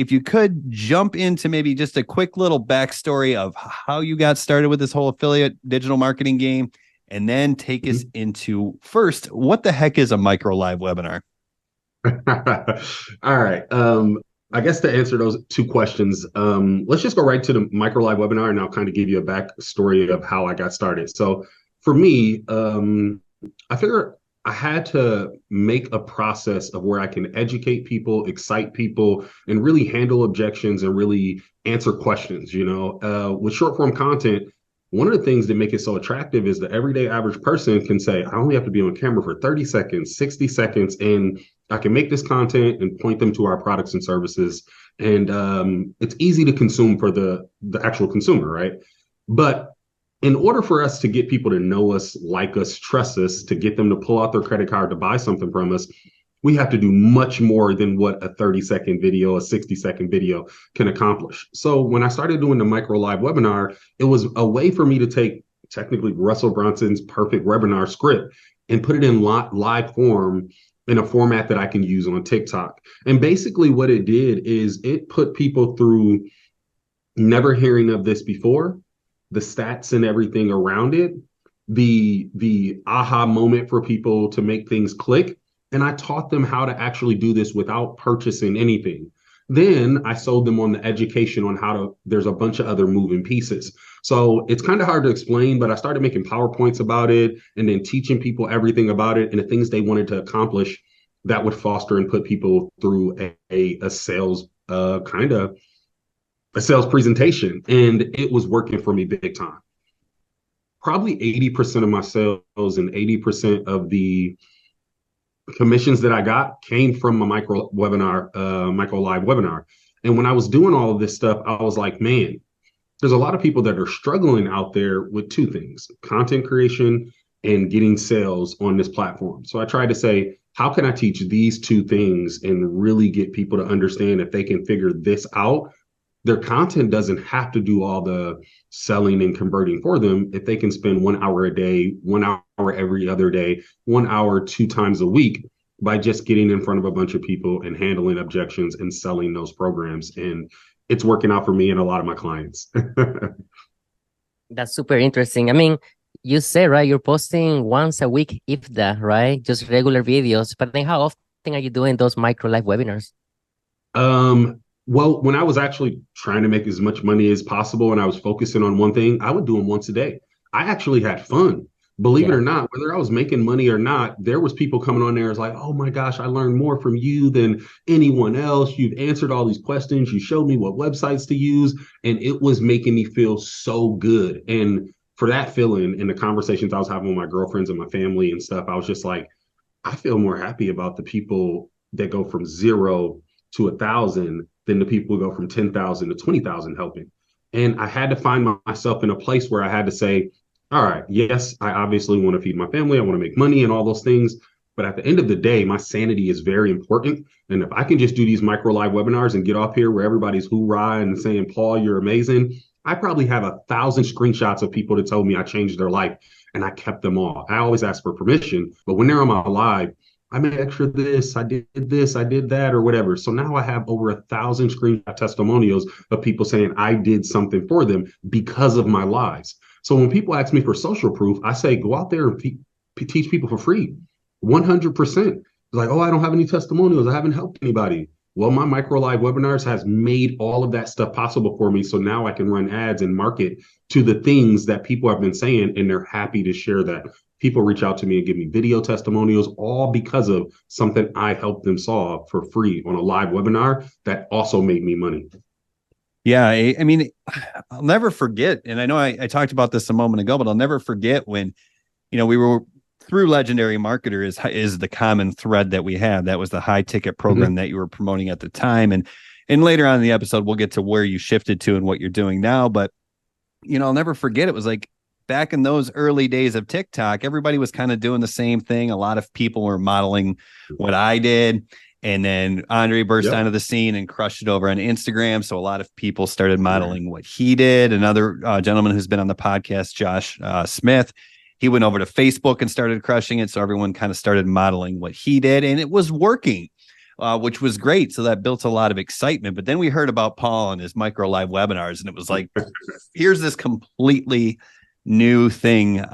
if you could jump into maybe just a quick little backstory of how you got started with this whole affiliate digital marketing game, and then take us into first, what the heck is a micro live webinar? All right. I guess to answer those two questions, let's just go right to the micro live webinar, and I'll kind of give you a backstory of how I got started. So for me, I figured I had to make a process of where I can educate people, excite people, and really handle objections and really answer questions. With short form content, one of the things that make it so attractive is the everyday average person can say, I only have to be on camera for 30 seconds, 60 seconds, and I can make this content and point them to our products and services. And it's easy to consume for the actual consumer, right? But in order for us to get people to know us, like us, trust us, to get them to pull out their credit card to buy something from us, we have to do much more than what a 30-second video, a 60-second video can accomplish. So when I started doing the micro live webinar, it was a way for me to take technically Russell Brunson's perfect webinar script and put it in live form in a format that I can use on TikTok. And basically what it did is it put people through never hearing of this before, the stats and everything around it, the aha moment for people to make things click. And I taught them how to actually do this without purchasing anything. Then I sold them on the education on there's a bunch of other moving pieces. So it's kind of hard to explain, but I started making PowerPoints about it and then teaching people everything about it and the things they wanted to accomplish that would foster and put people through a sales a sales presentation. And it was working for me big time. Probably 80% of my sales and 80% of the commissions that I got came from a micro live webinar. And when I was doing all of this stuff, I was like, man, there's a lot of people that are struggling out there with two things: content creation and getting sales on this platform. So I tried to say, how can I teach these two things and really get people to understand if they can figure this out, their content doesn't have to do all the selling and converting for them. If they can spend 1 hour a day, 1 hour every other day, 1 hour 2 times a week by just getting in front of a bunch of people and handling objections and selling those programs. And it's working out for me and a lot of my clients. That's super interesting. I mean, you say, right, you're posting once a week, if that, right? Just regular videos. But then how often are you doing those micro live webinars? Well, when I was actually trying to make as much money as possible and I was focusing on one thing, I would do them once a day. I actually had fun. Believe it or not, whether I was making money or not, there was people coming on there as like, oh my gosh, I learned more from you than anyone else. You've answered all these questions. You showed me what websites to use. And it was making me feel so good. And for that feeling, in the conversations I was having with my girlfriends and my family and stuff, I was just like, I feel more happy about the people that go from 0 to 1,000 than the people who go from 10,000 to 20,000 helping. And I had to find myself in a place where I had to say, all right, yes, I obviously want to feed my family. I want to make money and all those things. But at the end of the day, my sanity is very important. And if I can just do these micro live webinars and get off here where everybody's hoorah and saying, Paul, you're amazing, I probably have 1,000 screenshots of people that told me I changed their life and I kept them all. I always ask for permission, but when they're on my live, I made extra this, I did that, or whatever. So now I have over 1,000 screenshot testimonials of people saying I did something for them because of my lives. So when people ask me for social proof, I say, go out there and teach people for free. 100%. It's like, oh, I don't have any testimonials. I haven't helped anybody. Well, my micro live webinars has made all of that stuff possible for me. So now I can run ads and market to the things that people have been saying, and they're happy to share that. People reach out to me and give me video testimonials, all because of something I helped them solve for free on a live webinar that also made me money. Yeah, I mean, I'll never forget, and I know I talked about this a moment ago, but I'll never forget when, we were through Legendary Marketer is the common thread that we have. That was the high ticket program that you were promoting at the time. And later on in the episode, we'll get to where you shifted to and what you're doing now. But, I'll never forget, it was like back in those early days of TikTok, everybody was kind of doing the same thing. A lot of people were modeling what I did. And then Andre burst onto the scene and crushed it over on Instagram. So a lot of people started modeling what he did. Another gentleman who's been on the podcast, Josh Smith, he went over to Facebook and started crushing it. So everyone kind of started modeling what he did, and it was working. which was great. So that built a lot of excitement. But then we heard about Paul and his micro live webinars, and it was like, here's this completely new thing